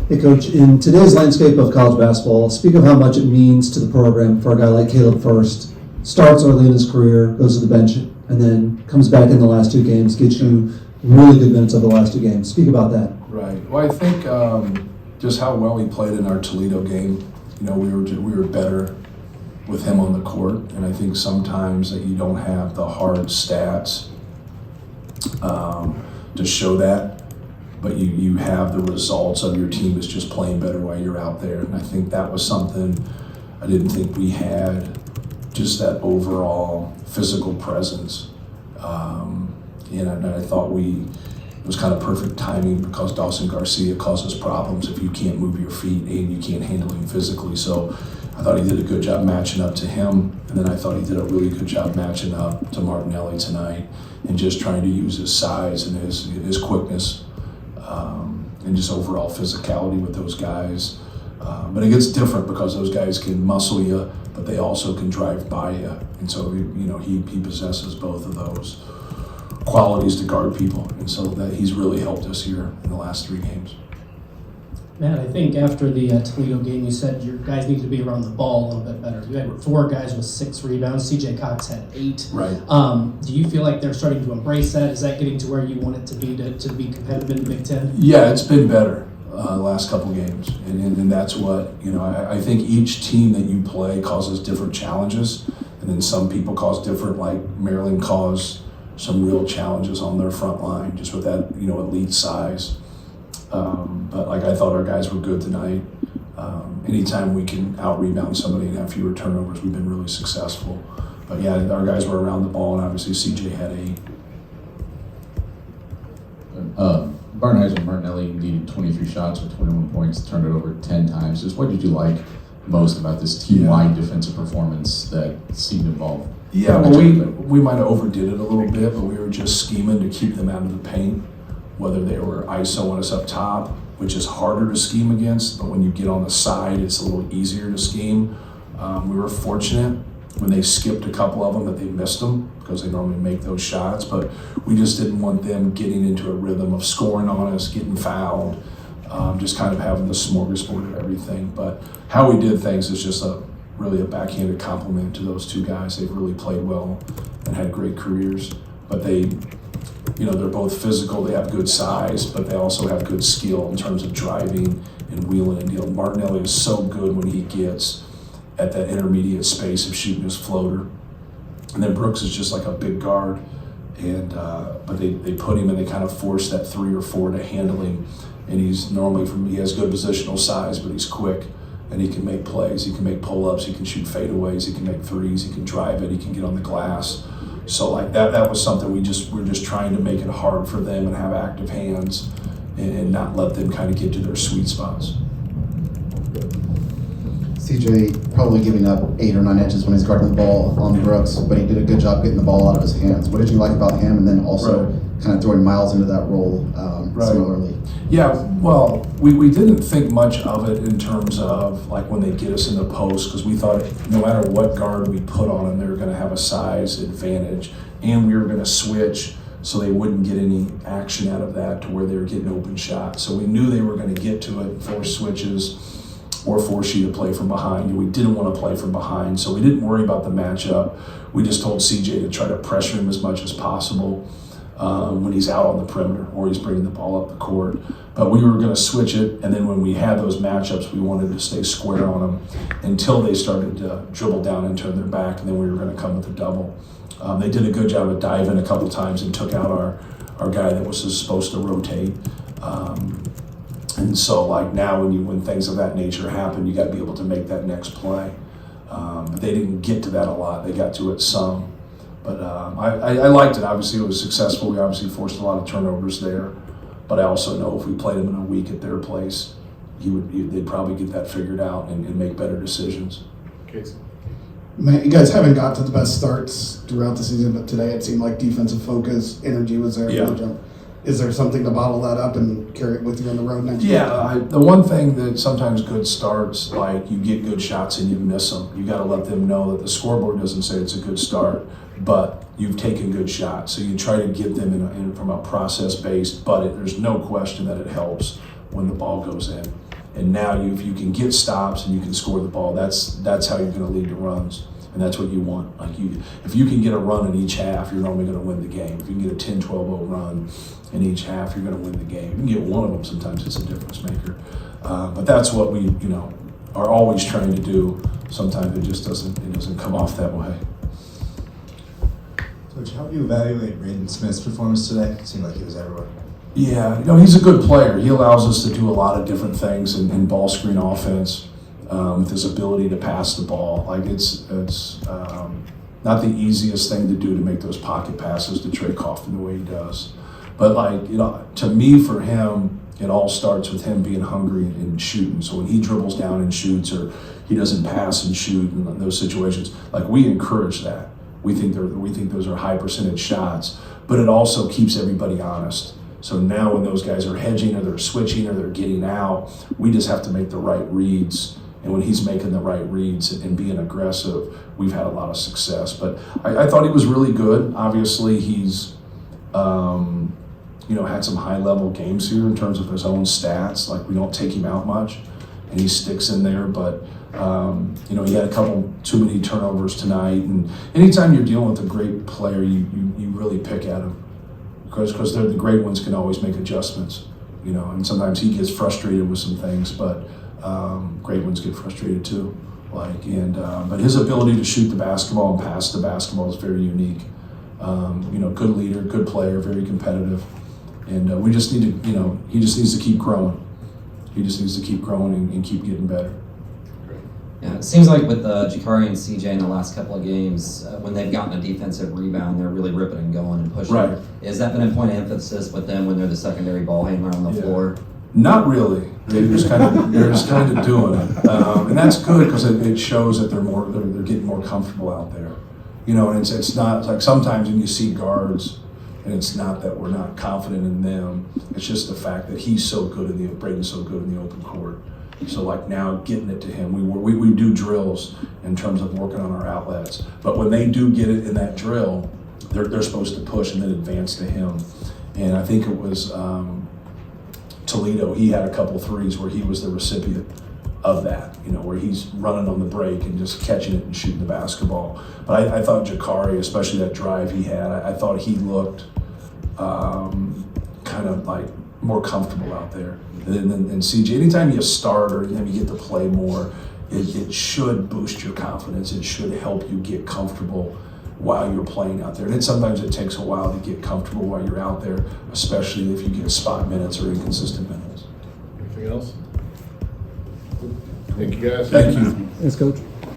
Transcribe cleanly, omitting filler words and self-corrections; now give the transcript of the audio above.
Hey, Coach, in today's landscape of college basketball, speak of how much it means to the program for a guy like Caleb Furst. Starts early in his career, goes to the bench, and then comes back in the last two games, gets you really good minutes of the last two games. Speak about that. Right. Well, I think just how well he played in our Toledo game. You know, we were better with him on the court, and I think sometimes that you don't have the hard stats to show that, but you have the results of your team is just playing better while you're out there. And I think that was something I didn't think we had, just that overall physical presence. And I thought it was kind of perfect timing because Dawson Garcia causes problems if you can't move your feet and you can't handle him physically. So I thought he did a good job matching up to him, and then I thought he did a really good job matching up to Martinelli tonight and just trying to use his size and his quickness and just overall physicality with those guys. But it gets different because those guys can muscle you, but they also can drive by you. And so, he possesses both of those qualities to guard people. And so that he's really helped us here in the last 3 games. Matt, I think after the Toledo game, you said your guys need to be around the ball a little bit better. You had 4 guys with 6 rebounds. CJ Cox had 8. Right. Do you feel like they're starting to embrace that? Is that getting to where you want it to be competitive in the Big Ten? Yeah, it's been better the last couple games. And that's what, I think each team that you play causes different challenges. And then some people cause different, like Maryland caused some real challenges on their front line, just with that, elite size. But I thought our guys were good tonight. Anytime we can out-rebound somebody and have fewer turnovers, we've been really successful. But yeah, our guys were around the ball, and obviously CJ had 8. Barnhizer and Martinelli needed 23 shots with 21 points, turned it over 10 times. Just what did you like most about this team-wide defensive performance that seemed involved? Yeah, well, we might have overdid it a little bit, but we were just scheming to keep them out of the paint, whether they were ISOing us up top, which is harder to scheme against, but when you get on the side, it's a little easier to scheme. We were fortunate when they skipped a couple of them that they missed them because they normally make those shots, but we just didn't want them getting into a rhythm of scoring on us, getting fouled, just kind of having the smorgasbord of everything. But how we did things is just really a backhanded compliment to those 2 guys. They've really played well and had great careers, but they're both physical, they have good size, but they also have good skill in terms of driving and wheeling and dealing. Martinelli is so good when he gets at that intermediate space of shooting his floater. And then Brooks is just like a big guard, and but they put him and they kind of force that 3 or 4 to handle him. And he has good positional size, but he's quick and he can make plays. He can make pull-ups, he can shoot fadeaways, he can make threes, he can drive it, he can get on the glass. So that was something we're just trying to make it hard for them and have active hands and not let them kind of get to their sweet spots. CJ probably giving up 8 or 9 inches when he's guarding the ball on Brooks, but he did a good job getting the ball out of his hands. What did you like about him? And then also kind of throwing Miles into that role similarly. Yeah, well, we didn't think much of it in terms of like when they get us in the post, because we thought no matter what guard we put on them, they were going to have a size advantage, and we were going to switch so they wouldn't get any action out of that to where they were getting open shots. So we knew they were going to get to it, force switches, or force you to play from behind. We didn't want to play from behind, so we didn't worry about the matchup. We just told CJ to try to pressure him as much as possible when he's out on the perimeter or he's bringing the ball up the court. But we were going to switch it, and then when we had those matchups, we wanted to stay square on them until they started to dribble down and turn their back, and then we were going to come with a double. They did a good job of diving a couple times and took out our guy that was supposed to rotate. And so like now when things of that nature happen, you got to be able to make that next play. But they didn't get to that a lot. They got to it some. But I liked it. Obviously, it was successful. We obviously forced a lot of turnovers there. But I also know if we played him in a week at their place, they'd probably get that figured out and make better decisions. Casey. Man, you guys haven't got to the best starts throughout the season, but today it seemed like defensive focus, energy was there. Yeah. Is there something to bottle that up and carry it with you on the road next week? Yeah, the one thing that sometimes good starts, like you get good shots and you miss them. You got to let them know that the scoreboard doesn't say it's a good start, but you've taken good shots. So you try to get them from a process-based, but there's no question that it helps when the ball goes in. And now if you can get stops and you can score the ball, that's how you're going to lead to runs. And that's what you want. If you can get a run in each half, you're normally going to win the game. If you can get a 10-12-0 run in each half, you're going to win the game. You can get one of them. Sometimes it's a difference maker. But that's what we, are always trying to do. Sometimes it just doesn't come off that way. Coach, how do you evaluate Braden Smith's performance today? It seemed like he was everywhere. Yeah, he's a good player. He allows us to do a lot of different things in ball screen offense. With his ability to pass the ball, it's not the easiest thing to do to make those pocket passes to Trey Kaufman the way he does. But to me, for him, it all starts with him being hungry and shooting. So when he dribbles down and shoots, or he doesn't pass and shoot in those situations, we encourage that. We think those are high percentage shots, but it also keeps everybody honest. So now when those guys are hedging or they're switching or they're getting out, we just have to make the right reads. And when he's making the right reads and being aggressive, we've had a lot of success. But I thought he was really good. Obviously, he's had some high-level games here in terms of his own stats. We don't take him out much, and he sticks in there. But he had a couple too many turnovers tonight. And anytime you're dealing with a great player, you really pick at him because the great ones can always make adjustments. And sometimes he gets frustrated with some things, but. Great ones get frustrated too. But his ability to shoot the basketball and pass the basketball is very unique. Good leader, good player, very competitive, and we just need to, he just needs to keep growing. He just needs to keep growing and keep getting better. Yeah, it seems like with Jakari and CJ in the last couple of games, when they've gotten a defensive rebound, they're really ripping and going and pushing. Right. Has that been a point of emphasis with them when they're the secondary ball handler on the floor? Not really. They're just kind of doing it, and that's good because it shows that they're getting more comfortable out there. And it's not sometimes when you see guards, and it's not that we're not confident in them. It's just the fact that he's so good Braden's so good in the open court. So now getting it to him, we do drills in terms of working on our outlets. But when they do get it in that drill, they're supposed to push and then advance to him. And I think it was. Toledo, he had a couple threes where he was the recipient of that, where he's running on the break and just catching it and shooting the basketball. But I thought Jakari, especially that drive he had, I thought he looked kind of more comfortable out there. And CJ, anytime you start or anytime you get to play more, it should boost your confidence. It should help you get comfortable while you're playing out there. And sometimes it takes a while to get comfortable while you're out there, especially if you get spot minutes or inconsistent minutes. Anything else? Thank you, guys. Thank you. Thanks, Coach.